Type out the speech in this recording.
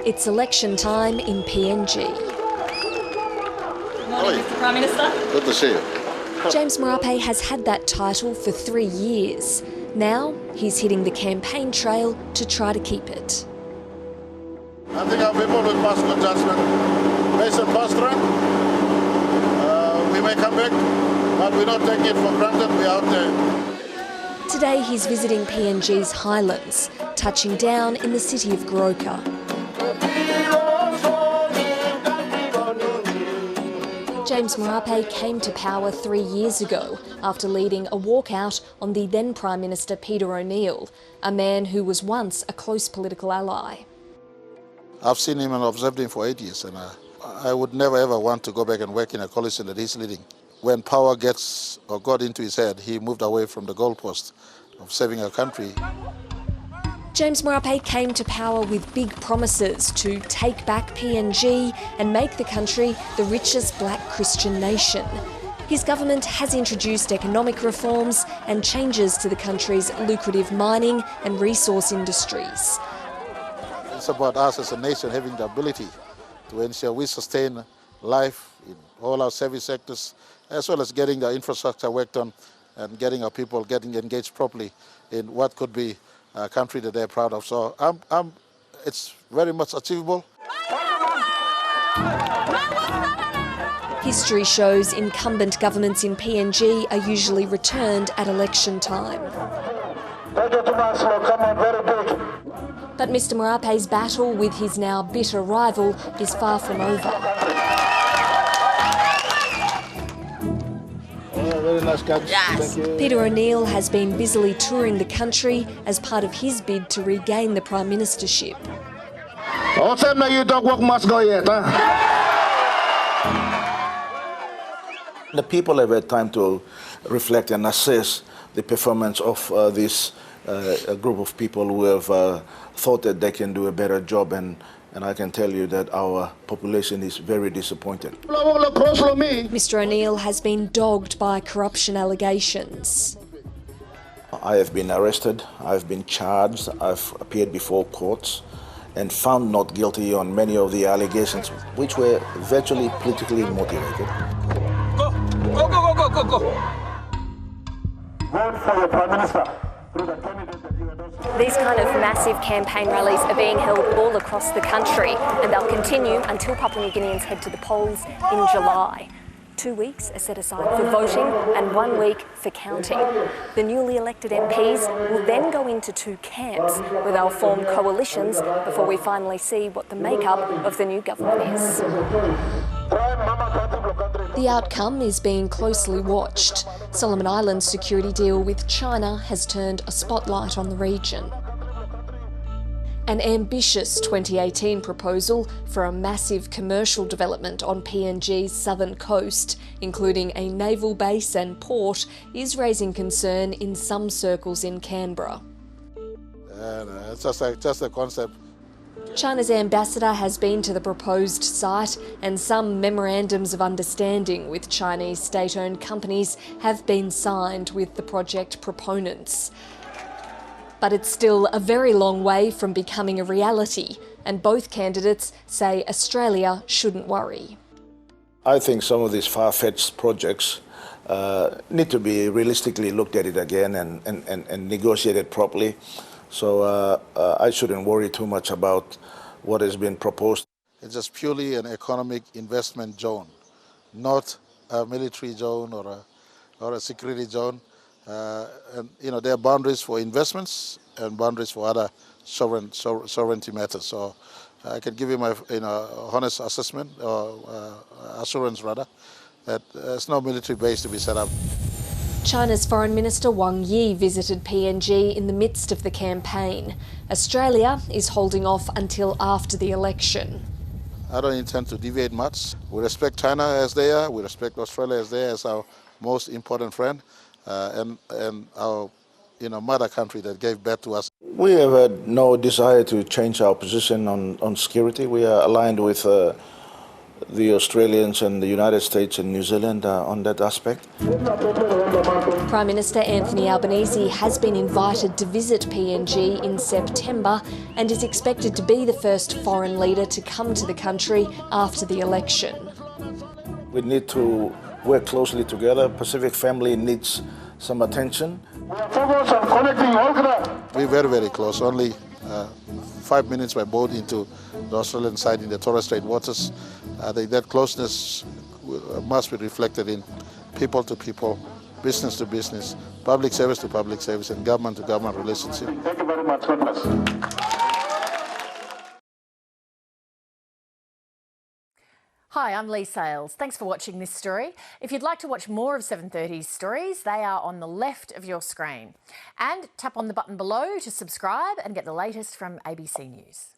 It's election time in PNG. Good morning, Mr. Prime Minister. Good to see you. James Marape has had that title for 3 years. Now he's hitting the campaign trail to try to keep it. I think our people will pass good judgment. Based on past trend, we may come back, but we're not taking it for granted. We're out there. Today he's visiting PNG's highlands, touching down in the city of Goroka. James Marape came to power 3 years ago after leading a walkout on the then Prime Minister Peter O'Neill, a man who was once a close political ally. I've seen him and observed him for 8 years, and I would never ever want to go back and work in a coalition that he's leading. When power got into his head, he moved away from the goalpost of saving our country. James Marape came to power with big promises to take back PNG and make the country the richest black Christian nation. His government has introduced economic reforms and changes to the country's lucrative mining and resource industries. It's about us as a nation having the ability to ensure we sustain life in all our service sectors, as well as getting the infrastructure worked on and getting our people getting engaged properly in what could be a country that they're proud of. So it's very much achievable. History shows incumbent governments in PNG are usually returned at election time. But Mr Marape's battle with his now bitter rival is far from over. Very nice catch. Yes. Thank you. Peter O'Neill has been busily touring the country as part of his bid to regain the Prime Ministership. You don't work must go yet, huh? The people have had time to reflect and assess the performance of this group of people who have thought that they can do a better job, and I can tell you that our population is very disappointed. Mr O'Neill has been dogged by corruption allegations. I have been arrested, I've been charged, I've appeared before courts and found not guilty on many of the allegations, which were virtually politically motivated. Go, go, go, go, go, go. Vote for your Prime Minister. These kind of massive campaign rallies are being held all across the country, and they'll continue until Papua New Guineans head to the polls in July. 2 weeks are set aside for voting and 1 week for counting. The newly elected MPs will then go into 2 camps where they'll form coalitions before we finally see what the makeup of the new government is. The outcome is being closely watched. Solomon Islands' security deal with China has turned a spotlight on the region. An ambitious 2018 proposal for a massive commercial development on PNG's southern coast, including a naval base and port, is raising concern in some circles in Canberra. It's just a concept. China's ambassador has been to the proposed site, and some memorandums of understanding with Chinese state-owned companies have been signed with the project proponents. But it's still a very long way from becoming a reality, and both candidates say Australia shouldn't worry. I think some of these far-fetched projects need to be realistically looked at it again and negotiated properly. So I shouldn't worry too much about what has been proposed. It's just purely an economic investment zone, not a military zone or a security zone. And there are boundaries for investments and boundaries for other sovereignty matters. So I can give you my honest assessment, or assurance rather, that there's no military base to be set up. China's Foreign Minister Wang Yi visited PNG in the midst of the campaign. Australia is holding off until after the election. I don't intend to deviate much. We respect China as they are. We respect Australia as they are, as our most important friend, and our mother country that gave birth to us. We have had no desire to change our position on security. We are aligned with the Australians and the United States and New Zealand on that aspect. Prime Minister Anthony Albanese has been invited to visit PNG in September and is expected to be the first foreign leader to come to the country after the election. We need to work closely together. Pacific family needs some attention. We're very, very close. Only 5 minutes by boat into the Australian side in the Torres Strait waters. That closeness must be reflected in people to people, business to business, public service to public service, and government to government relationship. Thank you very much. God bless. Hi, I'm Lee Sales. Thanks for watching this story. If you'd like to watch more of 730's stories, they are on the left of your screen. And tap on the button below to subscribe and get the latest from ABC News.